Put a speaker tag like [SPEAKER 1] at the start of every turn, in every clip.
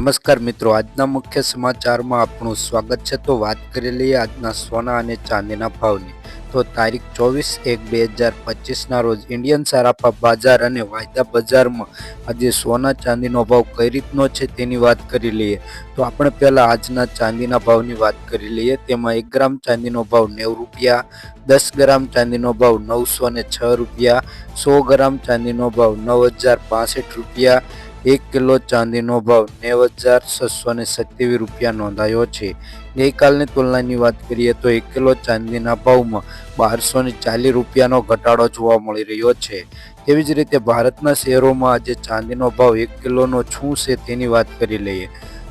[SPEAKER 1] નમસ્કાર મિત્રો, આજના મુખ્ય સમાચારમાં આપણું સ્વાગત છે। તો વાત કરી લઈએ આજના સોના અને ચાંદીના ભાવની। તો તારીખ 24/1/2025ના રોજ ઇન્ડિયન સરાફા બજાર અને વાયદા બજારમાં આજે સોના ચાંદીનો ભાવ કઈ રીતનો છે તેની વાત કરી લઈએ। તો આપણે પહેલા આજના ચાંદીના ભાવની વાત કરી લઈએ। તેમાં 1 ગ્રામ ચાંદીનો ભાવ 90 રૂપિયા, 10 ગ્રામ ચાંદીનો ભાવ 906 રૂપિયા, 100 ગ્રામ ચાંદીનો ભાવ 9065 રૂપિયા, 1 કિલો ચાંદીનો ભાવ 90,627 રૂપિયા નોંધાયો છે। ગઈકાલની તુલનાની વાત કરીએ તો 1 કિલો ચાંદીના ભાવમાં 1240 રૂપિયાનો ઘટાડો જોવા મળી રહ્યો છે। તેવી જ રીતે ભારતના શહેરોમાં આજે ચાંદીનો ભાવ 1 કિલોનો શું છે તેની વાત કરી લઈએ।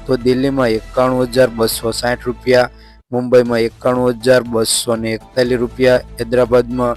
[SPEAKER 1] તો દિલ્હીમાં 91,260 રૂપિયા, મુંબઈમાં 91,241 રૂપિયા, હૈદરાબાદમાં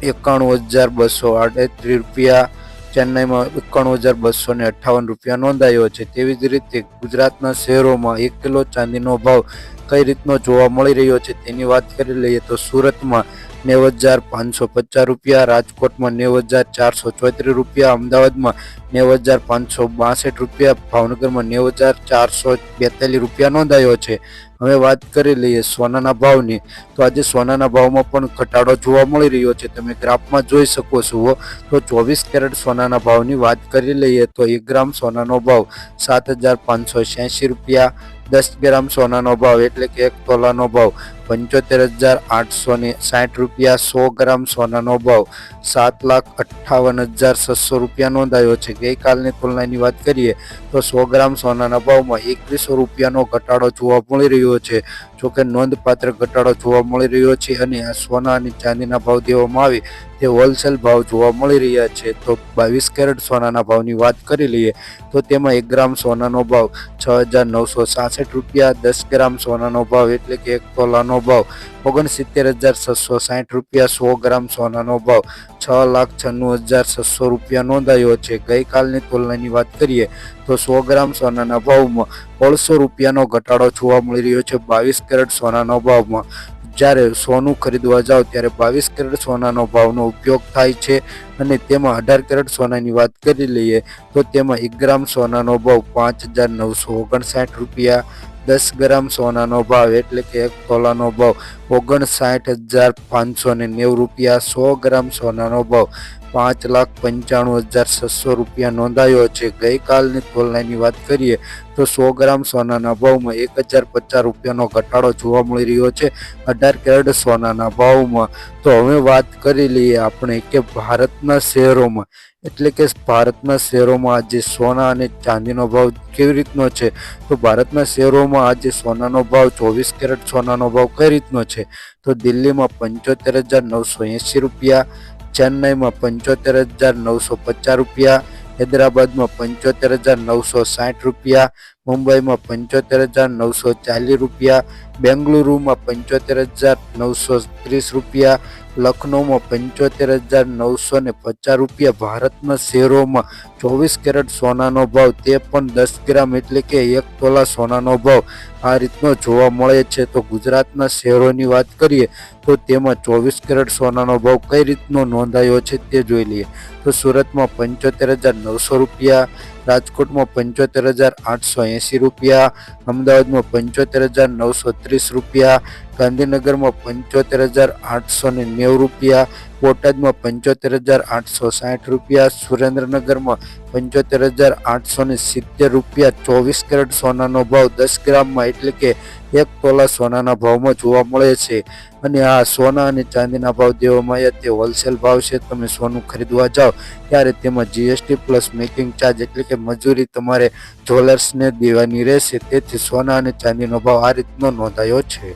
[SPEAKER 1] 91,238 રૂપિયા, ચેન્નાઈમાં 91,258 રૂપિયા નોંધાયો છે। તેવી જ રીતે ગુજરાતના શહેરોમાં 1 કિલો ચાંદીનો ભાવ કઈ રીતનો જોવા મળી રહ્યો છે તેની વાત કરી લઈએ। તો સુરતમાં 90,550 રૂપિયા, રાજકોટમાં 90,434 રૂપિયા, અમદાવાદમાં 90,562 રૂપિયા, ભાવનગરમાં 90,442 રૂપિયા નોંધાયો છે। હવે વાત કરી લઈએ સોનાના ભાવની। તો આજે સોનાના ભાવમાં પણ ઘટાડો જોવા મળી રહ્યો છે, તમે ગ્રાફમાં જોઈ શકો છો। તો 24 કેરેટ સોનાના ભાવની વાત કરી લઈએ તો 1 ગ્રામ સોનાનો ભાવ 7,586 રૂપિયા, 10 ગ્રામ સોનાનો ભાવ એટલે કે 1 તોલાનો ભાવ 75,860 રૂપિયા, 100 ગ્રામ સોનાનો ભાવ 7,58,600 રૂપિયા નોંધાયો છે। ગઈકાલની તુલનાની વાત કરીએ તો 100 ગ્રામ સોનાના ભાવમાં 2100 રૂપિયાનો ઘટાડો જોવા મળી રહ્યો છે। જોકે નોંધપાત્ર ઘટાડો જોવા મળી રહ્યો છે અને આ સોના અને ચાંદીના ભાવ દેવામાં આવે તે હોલસેલ ભાવ જોવા મળી રહ્યા છે। તો 22 કેરેટ સોનાના ભાવની વાત કરી લઈએ તો તેમાં 1 ગ્રામ સોનાનો ભાવ 6,966 રૂપિયા, 10 ગ્રામ સોનાનો ભાવ એટલે કે 1 તોલાનો ભાવ 69,660 રૂપિયા, 100 ગ્રામ સોનાનો ભાવ 6,96,600 રૂપિયા નોંધાયો છે। ગઈકાલની તુલનાની વાત કરીએ તો 100 ગ્રામ સોનાના ભાવમાં 1,500 રૂપિયાનો ઘટાડો જોવા મળી રહ્યો છે 22 કેરેટ સોનાના ભાવમાં। જ્યારે સોનું ખરીદવા જાઓ ત્યારે 22 કેરેટ સોનાનો ભાવનો ઉપયોગ થાય છે અને તેમાં 18 કેરેટ સોનાની વાત કરી લઈએ તો તેમાં 1 ગ્રામ સોનાનો ભાવ 5,959 રૂપિયા, 10 ગ્રામ સોનાનો ભાવ એટલે કે 1 તોલાનો ભાવ 59,590 રૂપિયા, 100 ગ્રામ સોનાનો ભાવ 5,95,600 રૂપિયા નોંધાયો છે। ગઈકાલની તુલનાની વાત કરીએ તો 100 ગ્રામ સોનાના ભાવમાં 1,050 રૂપિયાનો ઘટાડો જોવા મળી રહ્યો છે 18 કેરેટ સોનાના ભાવમાં। તો હવે વાત કરી લઈએ આપણે કે ભારતના શહેરોમાં એટલે કે ભારતના શહેરોમાં આજે સોના અને ચાંદીનો ભાવ કેવી રીતનો છે। તો ભારતના શહેરોમાં આજે સોનાનો ભાવ 24 કેરેટ સોનાનો ભાવ કઈ રીતનો છે। તો દિલ્હીમાં 75,980 રૂપિયા, ચેન્નાઈમાં 75,950 રૂપિયા, હૈદરાબાદમાં 75,960 રૂપિયા, મુંબઈમાં 75,940 રૂપિયા, બેંગલુરુમાં 75,930 રૂપિયા, લખનૌમાં 75,950 રૂપિયા। ભારતના શહેરોમાં 24 કેરેટ સોનાનો ભાવ તે પણ 10 ગ્રામ એટલે કે 1 તોલા સોનાનો ભાવ આ રીતનો જોવા મળે છે। તો ગુજરાતના શહેરોની વાત કરીએ તો તેમાં 24 કેરેટ સોનાનો ભાવ કઈ રીતનો નોંધાયો છે તે જોઈ લઈએ। તો સુરતમાં 75,900 રૂપિયા, રાજકોટમાં 75,880 રૂપિયા, અમદાવાદમાં 75,930 રૂપિયા, ગાંધીનગરમાં 75,890 રૂપિયા, બોટાદમાં 75,860 રૂપિયા, સુરેન્દ્રનગરમાં 75,870 રૂપિયા। 24 કેરેટ સોનાનો ભાવ 10 ગ્રામમાં એટલે કે 1 તોલા સોનાના ભાવમાં જોવા મળે છે અને આ સોના અને ચાંદીના ભાવ દેવામાં આવ્યા તે હોલસેલ ભાવ છે। તમે સોનું ખરીદવા જાઓ ત્યારે તેમાં GST પ્લસ મેકિંગ ચાર્જ એટલે કે મજૂરી તમારે જ્વેલર્સને દેવાની રહેશે, તેથી સોના અને ચાંદીનો ભાવ આ રીતનો નોંધાયો છે।